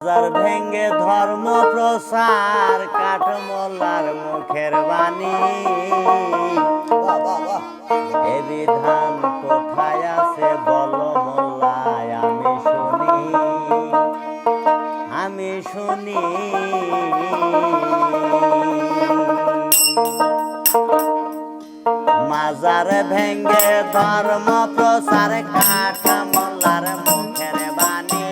মাজার ভেঙ্গে ধর্ম প্রসার কাঠমোল্লার মুখের বাণী এ বিধান কোথায় আছে বলো মোল্লায় আমি শুনি মাজার ভেঙ্গে ধর্ম প্রসার কাঠমোল্লার মুখের বাণী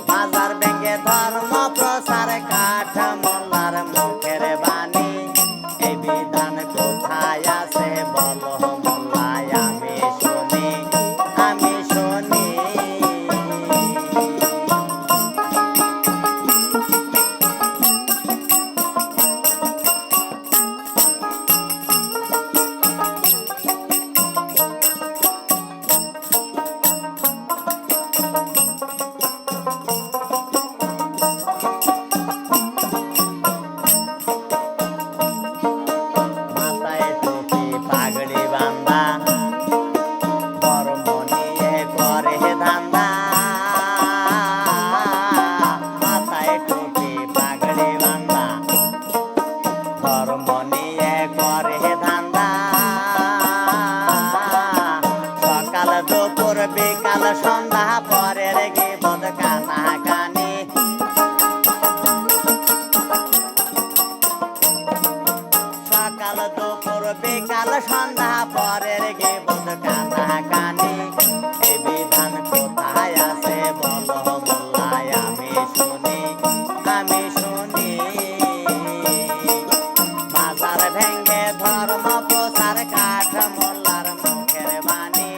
মাজার ভেঙ্গে ধর্ম প্রসার কাঠমোল্লার মুখের বাণী এই বিধান কোথায় আছে বলো মোল্লায় আমি শুনি বিকাল সন্ধ্যা পরের গীবত কানাকানি সকাল দুপুর বিকাল সন্ধ্যা পরের গীবত কানাকানি এই বিধান কোথায় আছে বলো মোল্লায় আমি শুনি মাজার ভেঙ্গে ধর্ম প্রসার কাঠমোল্লার মুখের বাণী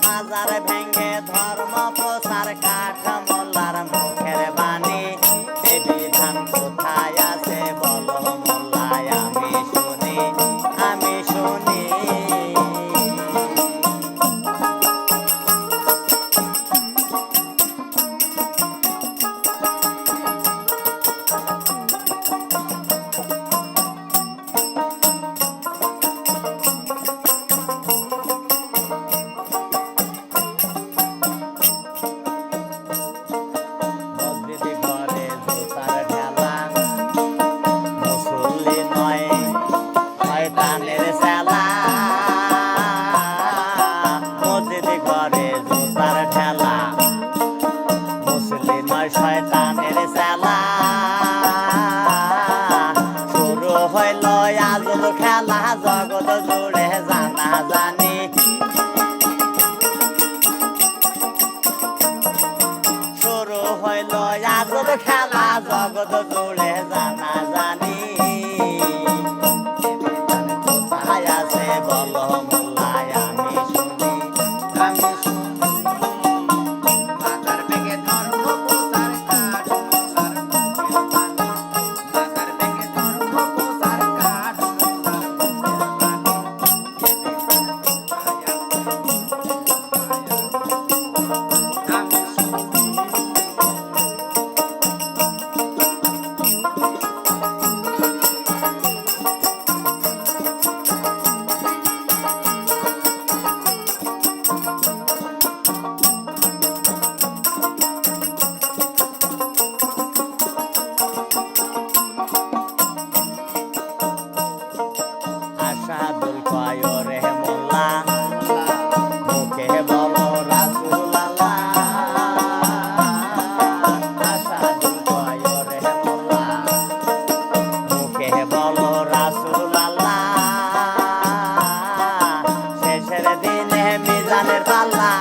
মাজার ভেঙ্গে ধর্ম প্রসার কাঠমোল্লার মুখের বাণী এই বিধান কোথায় আছে বলো মোল্লায় আমি শুনি শয়তানের খেলা শুরু হইল আজব খেলা জগৎ জুড়ে জানা জানি শুরু হইল আজব খেলা জগৎ জুড়ে জানা জানি কোথায় আছে বলো মোল্লায় আমি শুনি আশাদুল কয়রে মোল্লা মুখে বলো রাসূলুল্লাহ আশাদুল কয়রে মোল্লা মুখে বলো রাসূলুল্লাহ শেষের দিনে মিজানের পাল্লা